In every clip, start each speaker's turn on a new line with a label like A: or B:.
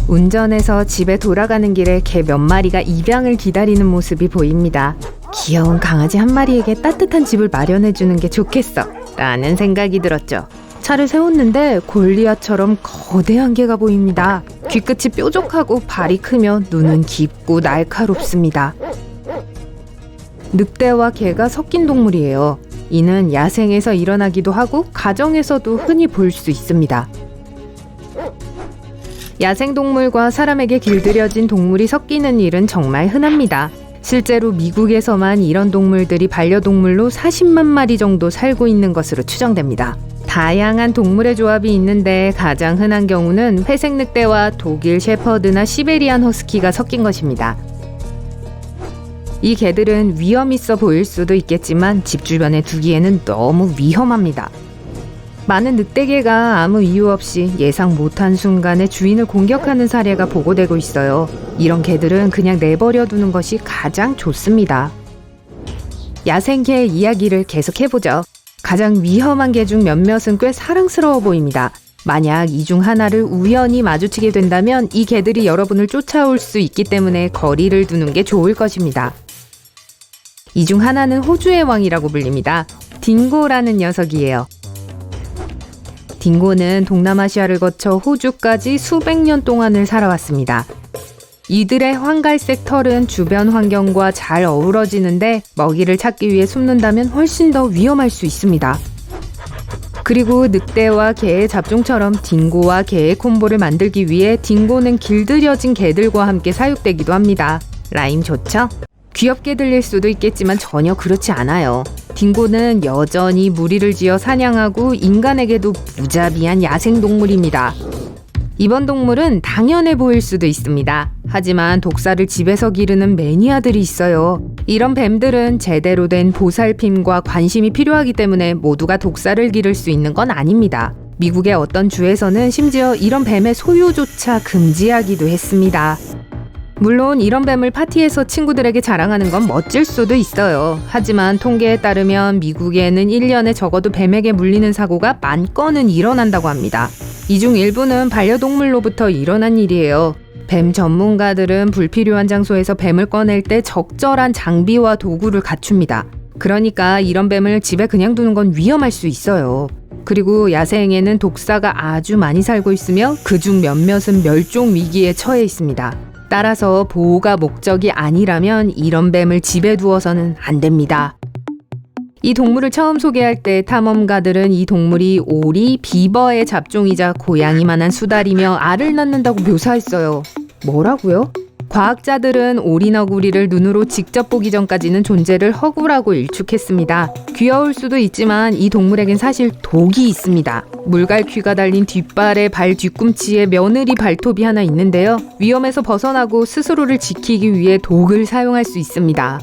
A: 운전해서 집에 돌아가는 길에 개 몇 마리가 입양을 기다리는 모습이 보입니다. 귀여운 강아지 한 마리에게 따뜻한 집을 마련해주는 게 좋겠어 라는 생각이 들었죠. 차를 세웠는데 골리앗처럼 거대한 개가 보입니다. 귀끝이 뾰족하고 발이 크며 눈은 깊고 날카롭습니다. 늑대와 개가 섞인 동물이에요. 이는 야생에서 일어나기도 하고 가정에서도 흔히 볼 수 있습니다. 야생동물과 사람에게 길들여진 동물이 섞이는 일은 정말 흔합니다. 실제로 미국에서만 이런 동물들이 반려동물로 40만 마리 정도 살고 있는 것으로 추정됩니다. 다양한 동물의 조합이 있는데 가장 흔한 경우는 회색 늑대와 독일 셰퍼드나 시베리안 허스키가 섞인 것입니다. 이 개들은 위험 있어 보일 수도 있겠지만 집 주변에 두기에는 너무 위험합니다. 많은 늑대개가 아무 이유 없이 예상 못한 순간에 주인을 공격하는 사례가 보고되고 있어요. 이런 개들은 그냥 내버려 두는 것이 가장 좋습니다. 야생개 이야기를 계속해보죠. 가장 위험한 개 중 몇몇은 꽤 사랑스러워 보입니다. 만약 이 중 하나를 우연히 마주치게 된다면 이 개들이 여러분을 쫓아올 수 있기 때문에 거리를 두는 게 좋을 것입니다. 이 중 하나는 호주의 왕이라고 불립니다. 딩고라는 녀석이에요. 딩고는 동남아시아를 거쳐 호주까지 수백 년 동안을 살아왔습니다. 이들의 황갈색 털은 주변 환경과 잘 어우러지는데 먹이를 찾기 위해 숨는다면 훨씬 더 위험할 수 있습니다. 그리고 늑대와 개의 잡종처럼 딩고와 개의 콤보를 만들기 위해 딩고는 길들여진 개들과 함께 사육되기도 합니다. 라임 좋죠? 귀엽게 들릴 수도 있겠지만 전혀 그렇지 않아요. 딩고는 여전히 무리를 지어 사냥하고 인간에게도 무자비한 야생동물입니다. 이번 동물은 당연해 보일 수도 있습니다. 하지만 독사를 집에서 기르는 매니아들이 있어요. 이런 뱀들은 제대로 된 보살핌과 관심이 필요하기 때문에 모두가 독사를 기를 수 있는 건 아닙니다. 미국의 어떤 주에서는 심지어 이런 뱀의 소유조차 금지하기도 했습니다. 물론 이런 뱀을 파티에서 친구들에게 자랑하는 건 멋질 수도 있어요. 하지만 통계에 따르면 미국에는 1년에 적어도 뱀에게 물리는 사고가 10,000건은 일어난다고 합니다. 이 중 일부는 반려동물로부터 일어난 일이에요. 뱀 전문가들은 불필요한 장소에서 뱀을 꺼낼 때 적절한 장비와 도구를 갖춥니다. 그러니까 이런 뱀을 집에 그냥 두는 건 위험할 수 있어요. 그리고 야생에는 독사가 아주 많이 살고 있으며 그중 몇몇은 멸종 위기에 처해 있습니다. 따라서 보호가 목적이 아니라면 이런 뱀을 집에 두어서는 안 됩니다. 이 동물을 처음 소개할 때 탐험가들은 이 동물이 오리, 비버의 잡종이자 고양이만한 수달이며 알을 낳는다고 묘사했어요. 뭐라고요? 과학자들은 오리너구리를 눈으로 직접 보기 전까지는 존재를 허구라고 일축했습니다. 귀여울 수도 있지만 이 동물에겐 사실 독이 있습니다. 물갈퀴가 달린 뒷발에 발 뒤꿈치에 며느리 발톱이 하나 있는데요. 위험에서 벗어나고 스스로를 지키기 위해 독을 사용할 수 있습니다.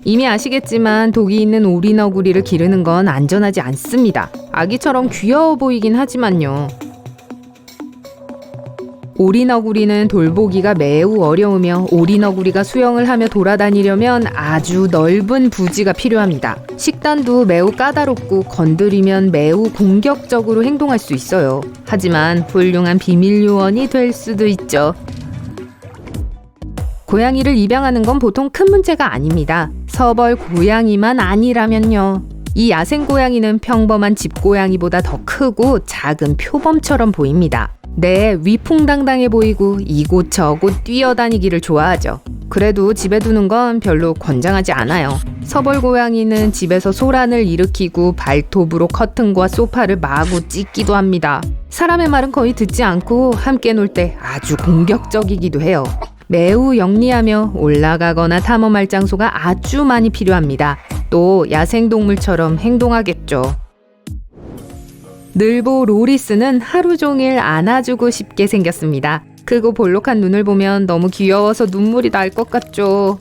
A: 이미 아시겠지만 독이 있는 오리너구리를 기르는 건 안전하지 않습니다. 아기처럼 귀여워 보이긴 하지만요. 오리너구리는 돌보기가 매우 어려우며 오리너구리가 수영을 하며 돌아다니려면 아주 넓은 부지가 필요합니다. 식단도 매우 까다롭고 건드리면 매우 공격적으로 행동할 수 있어요. 하지만 훌륭한 비밀 요원이 될 수도 있죠. 고양이를 입양하는 건 보통 큰 문제가 아닙니다. 서벌 고양이만 아니라면요. 이 야생 고양이는 평범한 집 고양이보다 더 크고 작은 표범처럼 보입니다. 위풍당당해 보이고 이곳저곳 뛰어다니기를 좋아하죠. 그래도 집에 두는 건 별로 권장하지 않아요. 서벌 고양이는 집에서 소란을 일으키고 발톱으로 커튼과 소파를 마구 찢기도 합니다. 사람의 말은 거의 듣지 않고 함께 놀 때 아주 공격적이기도 해요. 매우 영리하며 올라가거나 탐험할 장소가 아주 많이 필요합니다. 또 야생동물처럼 행동하겠죠. 늘보 로리스는 하루 종일 안아주고 싶게 생겼습니다. 크고 볼록한 눈을 보면 너무 귀여워서 눈물이 날 것 같죠.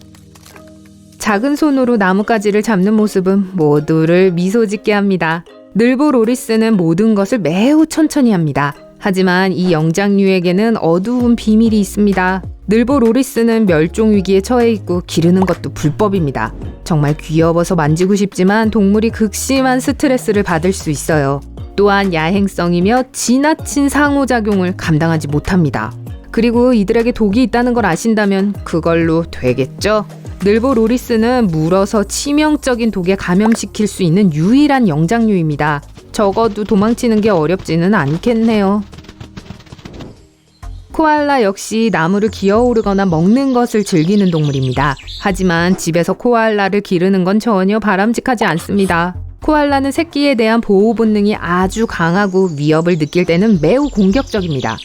A: 작은 손으로 나뭇가지를 잡는 모습은 모두를 미소 짓게 합니다. 늘보 로리스는 모든 것을 매우 천천히 합니다. 하지만 이 영장류에게는 어두운 비밀이 있습니다. 늘보 로리스는 멸종 위기에 처해 있고 기르는 것도 불법입니다. 정말 귀여워서 만지고 싶지만 동물이 극심한 스트레스를 받을 수 있어요. 또한 야행성이며 지나친 상호작용을 감당하지 못합니다. 그리고 이들에게 독이 있다는 걸 아신다면 그걸로 되겠죠? 늘보로리스는 물어서 치명적인 독에 감염시킬 수 있는 유일한 영장류입니다. 적어도 도망치는 게 어렵지는 않겠네요. 코알라 역시 나무를 기어오르거나 먹는 것을 즐기는 동물입니다. 하지만 집에서 코알라를 기르는 건 전혀 바람직하지 않습니다. 코알라는 새끼에 대한 보호 본능이 아주 강하고 위협을 느낄 때는 매우 공격적입니다.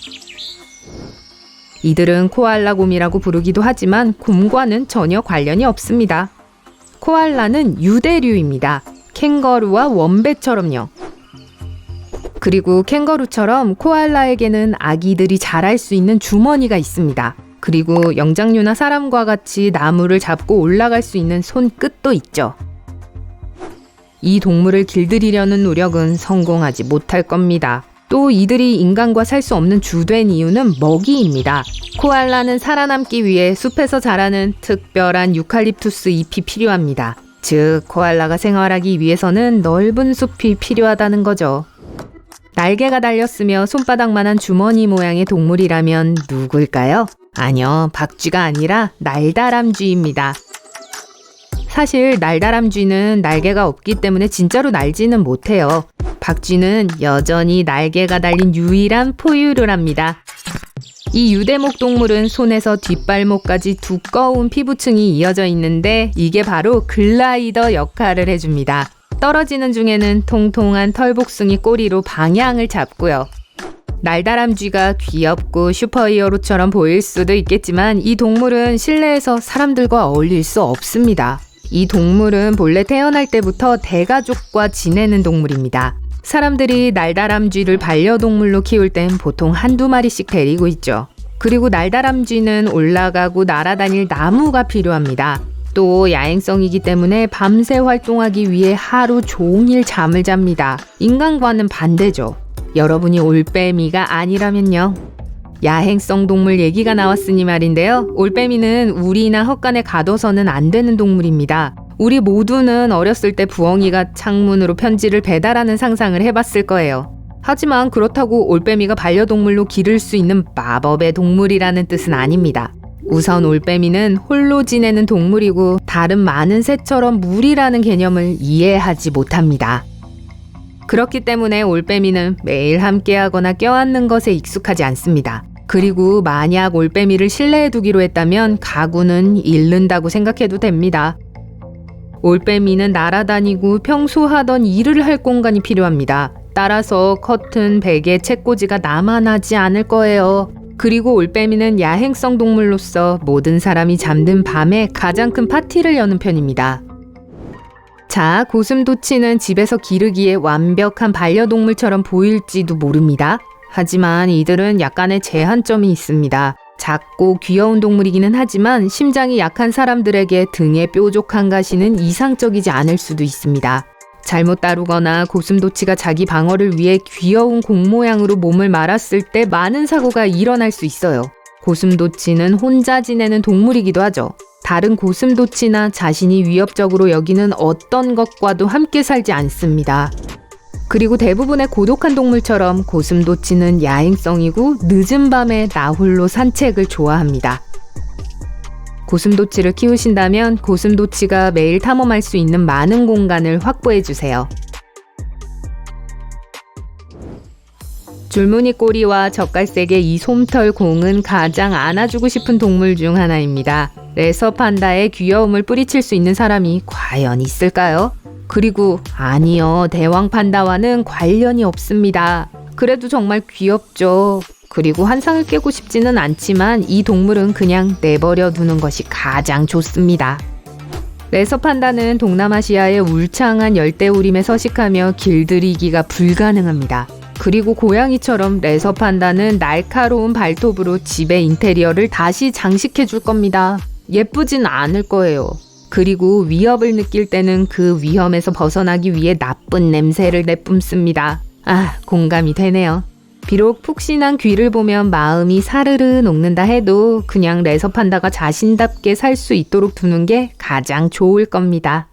A: 이들은 코알라 곰이라고 부르기도 하지만 곰과는 전혀 관련이 없습니다. 코알라는 유대류입니다. 캥거루와 원배처럼요. 그리고 캥거루처럼 코알라에게는 아기들이 자랄 수 있는 주머니가 있습니다. 그리고 영장류나 사람과 같이 나무를 잡고 올라갈 수 있는 손끝도 있죠. 이 동물을 길들이려는 노력은 성공하지 못할 겁니다. 또 이들이 인간과 살 수 없는 주된 이유는 먹이입니다. 코알라는 살아남기 위해 숲에서 자라는 특별한 유칼립투스 잎이 필요합니다. 즉, 코알라가 생활하기 위해서는 넓은 숲이 필요하다는 거죠. 날개가 달렸으며 손바닥만한 주머니 모양의 동물이라면 누굴까요? 아니요, 박쥐가 아니라 날다람쥐입니다. 사실 날다람쥐는 날개가 없기 때문에 진짜로 날지는 못해요. 박쥐는 여전히 날개가 달린 유일한 포유류랍니다. 이 유대목 동물은 손에서 뒷발목까지 두꺼운 피부층이 이어져 있는데 이게 바로 글라이더 역할을 해줍니다. 떨어지는 중에는 통통한 털복숭이 꼬리로 방향을 잡고요. 날다람쥐가 귀엽고 슈퍼히어로처럼 보일 수도 있겠지만 이 동물은 실내에서 사람들과 어울릴 수 없습니다. 이 동물은 본래 태어날 때부터 대가족과 지내는 동물입니다. 사람들이 날다람쥐를 반려동물로 키울 땐 보통 한두 마리씩 데리고 있죠. 그리고 날다람쥐는 올라가고 날아다닐 나무가 필요합니다. 또 야행성이기 때문에 밤새 활동하기 위해 하루 종일 잠을 잡니다. 인간과는 반대죠. 여러분이 올빼미가 아니라면요. 야행성 동물 얘기가 나왔으니 말인데요. 올빼미는 우리나 헛간에 가둬서는 안 되는 동물입니다. 우리 모두는 어렸을 때 부엉이가 창문으로 편지를 배달하는 상상을 해봤을 거예요. 하지만 그렇다고 올빼미가 반려동물로 기를 수 있는 마법의 동물이라는 뜻은 아닙니다. 우선 올빼미는 홀로 지내는 동물이고 다른 많은 새처럼 무리라는 개념을 이해하지 못합니다. 그렇기 때문에 올빼미는 매일 함께하거나 껴안는 것에 익숙하지 않습니다. 그리고 만약 올빼미를 실내에 두기로 했다면 가구는 잃는다고 생각해도 됩니다. 올빼미는 날아다니고 평소 하던 일을 할 공간이 필요합니다. 따라서 커튼, 베개, 책꽂이가 나만하지 않을 거예요. 그리고 올빼미는 야행성 동물로서 모든 사람이 잠든 밤에 가장 큰 파티를 여는 편입니다. 자, 고슴도치는 집에서 기르기에 완벽한 반려동물처럼 보일지도 모릅니다. 하지만 이들은 약간의 제한점이 있습니다. 작고 귀여운 동물이기는 하지만 심장이 약한 사람들에게 등에 뾰족한 가시는 이상적이지 않을 수도 있습니다. 잘못 다루거나 고슴도치가 자기 방어를 위해 귀여운 공 모양으로 몸을 말았을 때 많은 사고가 일어날 수 있어요. 고슴도치는 혼자 지내는 동물이기도 하죠. 다른 고슴도치나 자신이 위협적으로 여기는 어떤 것과도 함께 살지 않습니다. 그리고 대부분의 고독한 동물처럼 고슴도치는 야행성이고 늦은 밤에 나 홀로 산책을 좋아합니다. 고슴도치를 키우신다면 고슴도치가 매일 탐험할 수 있는 많은 공간을 확보해 주세요. 줄무늬 꼬리와 젓갈색의 이 솜털 공은 가장 안아주고 싶은 동물 중 하나입니다. 레서 판다의 귀여움을 뿌리칠 수 있는 사람이 과연 있을까요? 그리고 아니요, 대왕 판다와는 관련이 없습니다. 그래도 정말 귀엽죠. 그리고 환상을 깨고 싶지는 않지만 이 동물은 그냥 내버려 두는 것이 가장 좋습니다. 레서 판다는 동남아시아의 울창한 열대우림에 서식하며 길들이기가 불가능합니다. 그리고 고양이처럼 레서 판다는 날카로운 발톱으로 집의 인테리어를 다시 장식해 줄 겁니다. 예쁘진 않을 거예요. 그리고 위협을 느낄 때는 그 위험에서 벗어나기 위해 나쁜 냄새를 내뿜습니다. 아, 공감이 되네요. 비록 푹신한 귀를 보면 마음이 사르르 녹는다 해도 그냥 레서 판다가 자신답게 살 수 있도록 두는 게 가장 좋을 겁니다.